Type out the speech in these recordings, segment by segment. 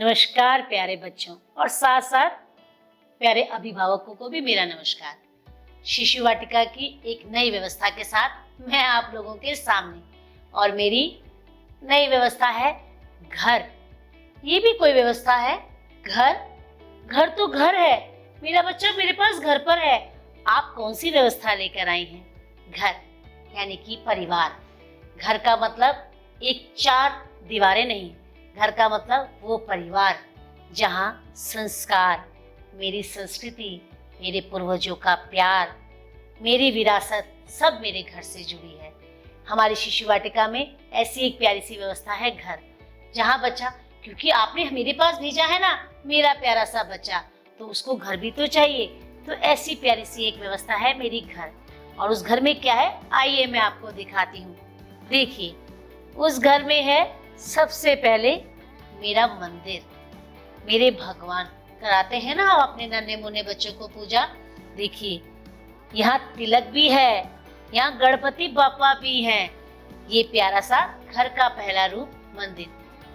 नमस्कार प्यारे बच्चों और साथ साथ प्यारे अभिभावकों को भी मेरा नमस्कार। शिशु वाटिका की एक नई व्यवस्था के साथ मैं आप लोगों के सामने, और मेरी नई व्यवस्था है घर। ये भी कोई व्यवस्था है? घर घर तो घर है, मेरा बच्चा मेरे पास घर पर है। आप कौन सी व्यवस्था लेकर आई हैं? घर यानी कि परिवार। घर का मतलब एक चार दीवारें नहीं, घर का मतलब वो परिवार जहाँ संस्कार, मेरी संस्कृति, मेरे पूर्वजों का प्यार, मेरी विरासत सब मेरे घर से जुड़ी है। हमारी शिशु वाटिका में ऐसी एक प्यारी सी व्यवस्था है घर, जहाँ बच्चा, क्योंकि आपने मेरे पास भेजा है ना मेरा प्यारा सा बच्चा, तो उसको घर भी तो चाहिए। तो ऐसी प्यारी सी एक व्यवस्था है मेरी घर। और उस घर में क्या है, आइए मैं आपको दिखाती हूँ। देखिए, उस घर में है सबसे पहले मेरा मंदिर। मेरे भगवान कराते हैं ना आप अपने नन्हे मुन्ने बच्चों को पूजा। देखिए, यहाँ तिलक भी है, यहाँ गणपति बापा भी हैं। ये प्यारा सा घर का पहला रूप मंदिर,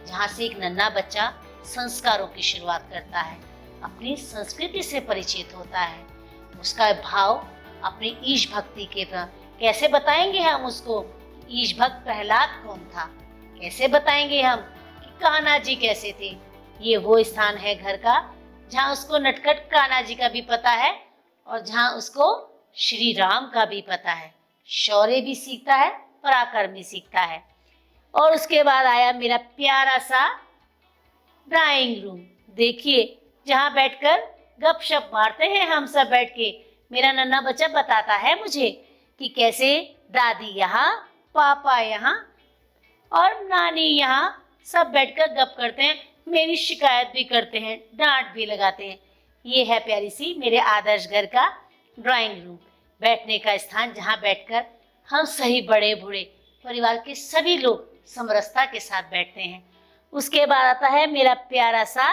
जहाँ से एक नन्हा बच्चा संस्कारों की शुरुआत करता है, अपनी संस्कृति से परिचित होता है। उसका भाव अपनी ईश भक्ति के प्रति कैसे बताएंगे हम उसको? ईश भक्त प्रहलाद कौन था, कैसे बताएंगे हम कि कान्हा जी कैसे थे? ये वो स्थान है घर का जहाँ उसको नटखट कान्हा जी का भी पता है और जहाँ उसको श्री राम का भी पता है। शौर्य भी सीखता है, पराक्रम भी सीखता है। और उसके बाद आया मेरा प्यारा सा ड्राइंग रूम। देखिए, जहाँ बैठकर गपशप मारते हैं हम सब बैठ के। मेरा नन्हा बच्चा बताता है मुझे कि कैसे दादी यहाँ, पापा यहाँ और नानी यहाँ सब बैठकर गप करते हैं, मेरी शिकायत भी करते हैं, डांट भी लगाते हैं। ये है प्यारी सी मेरे आदर्श घर का ड्राइंग रूम, बैठने का स्थान जहाँ बैठकर हम सही बड़े बूढ़े परिवार के सभी लोग समरसता के साथ बैठते हैं। उसके बाद आता है मेरा प्यारा सा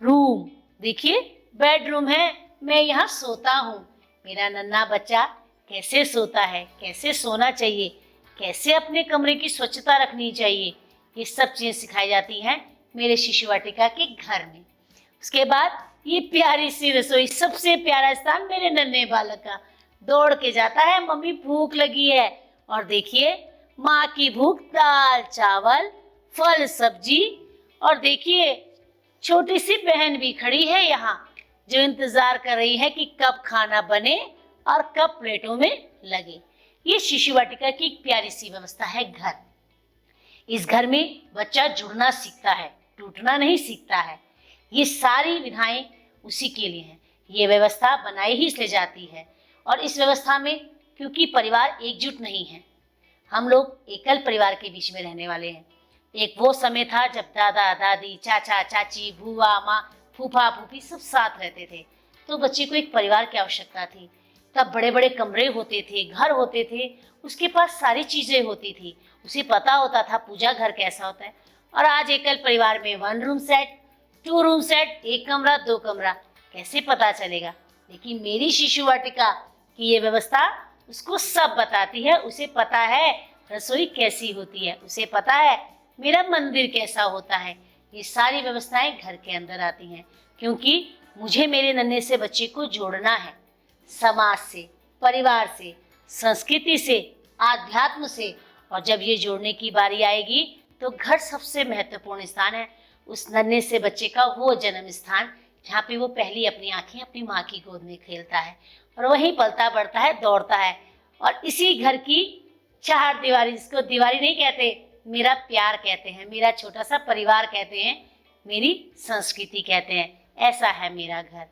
रूम। देखिए, बेडरूम है, मैं यहाँ सोता हूँ। मेरा नन्हा बच्चा कैसे सोता है, कैसे सोना चाहिए, कैसे अपने कमरे की स्वच्छता रखनी चाहिए, ये सब चीज़ें सिखाई जाती हैं मेरे शिशु वाटिका के घर में। उसके बाद ये प्यारी सी रसोई, सबसे प्यारा स्थान मेरे नन्हे बालक का। दौड़ के जाता है, मम्मी भूख लगी है। और देखिए, माँ की भूख, दाल चावल फल सब्जी। और देखिए, छोटी सी बहन भी खड़ी है यहाँ, जो इंतजार कर रही है कि कब खाना बने और कब प्लेटों में लगे। ये शिशु वाटिका की एक प्यारी सी व्यवस्था है घर। इस घर में बच्चा जुड़ना सीखता है, टूटना नहीं सीखता है। ये सारी विधाएं उसी के लिए हैं। ये व्यवस्था बनाई ही इसलिए जाती है। और इस व्यवस्था में क्योंकि परिवार एकजुट नहीं है, हम लोग एकल परिवार के बीच में रहने वाले हैं। एक वो समय था जब दादा दादी, चाचा चाची, बुआ माँ, फूफा फूफी सब साथ रहते थे, तो बच्चे को एक परिवार की आवश्यकता थी। तब बड़े बड़े कमरे होते थे, घर होते थे, उसके पास सारी चीजें होती थी, उसे पता होता था पूजा घर कैसा होता है। और आज एकल परिवार में 1 रूम सेट, 2 रूम सेट, 1 कमरा 2 कमरा, कैसे पता चलेगा? लेकिन मेरी शिशु वाटिका की ये व्यवस्था उसको सब बताती है। उसे पता है रसोई कैसी होती है, उसे पता है मेरा मंदिर कैसा होता है। ये सारी व्यवस्थाएं घर के अंदर आती हैं, क्योंकि मुझे मेरे नन्हे से बच्चे को जोड़ना है समाज से, परिवार से, संस्कृति से, आध्यात्म से। और जब ये जोड़ने की बारी आएगी तो घर सबसे महत्वपूर्ण स्थान है। उस नन्हे से बच्चे का वो जन्म स्थान जहाँ पे वो पहली अपनी आंखें अपनी माँ की गोद में खेलता है और वहीं पलता बढ़ता है, दौड़ता है। और इसी घर की चार दीवारी, जिसको दीवारी नहीं कहते, मेरा प्यार कहते हैं, मेरा छोटा सा परिवार कहते हैं, मेरी संस्कृति कहते हैं। ऐसा है मेरा घर।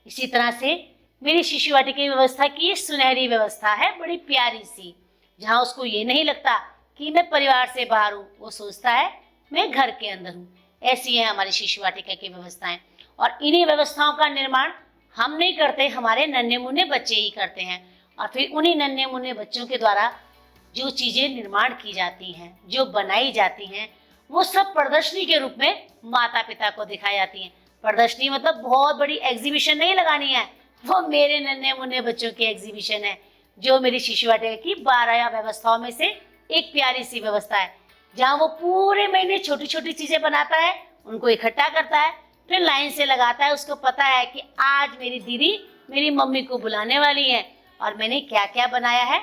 इसी तरह से मेरी शिशु वाटिका की व्यवस्था की ये सुनहरी व्यवस्था है, बड़ी प्यारी सी, जहाँ उसको ये नहीं लगता कि मैं परिवार से बाहर हूँ, वो सोचता है मैं घर के अंदर हूँ। ऐसी है हमारी शिशु वाटिका की व्यवस्थाएं। और इन्हीं व्यवस्थाओं का निर्माण हम नहीं करते, हमारे नन्हे मुन्ने बच्चे ही करते हैं। और फिर उन्हीं नन्हे मुन्ने बच्चों के द्वारा जो चीजें निर्माण की जाती हैं, जो बनाई जाती हैं, वो सब प्रदर्शनी के रूप में माता पिता को दिखाई जाती हैं। प्रदर्शनी मतलब बहुत बड़ी एग्जीबिशन नहीं लगानी है, वो मेरे नन्हे मुन्ने बच्चों की एग्जीबिशन है, जो मेरी शिशु वाटिका की 12 व्यवस्थाओं में से एक प्यारी सी व्यवस्था है, जहाँ वो पूरे महीने छोटी छोटी चीजें बनाता है उनको इकट्ठा करता है, फिर लाइन से लगाता है। उसको पता है कि आज मेरी दीदी मेरी मम्मी को बुलाने वाली है और मैंने क्या क्या बनाया है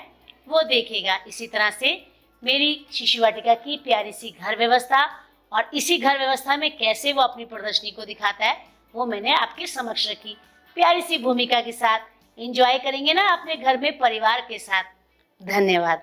वो देखेगा। इसी तरह से मेरी शिशु वाटिका की प्यारी सी घर व्यवस्था और इसी घर व्यवस्था में कैसे वो अपनी प्रदर्शनी को दिखाता है वो मैंने आपके समक्ष रखी, प्यारी सी भूमिका के साथ। एंजॉय करेंगे ना अपने घर में परिवार के साथ। धन्यवाद।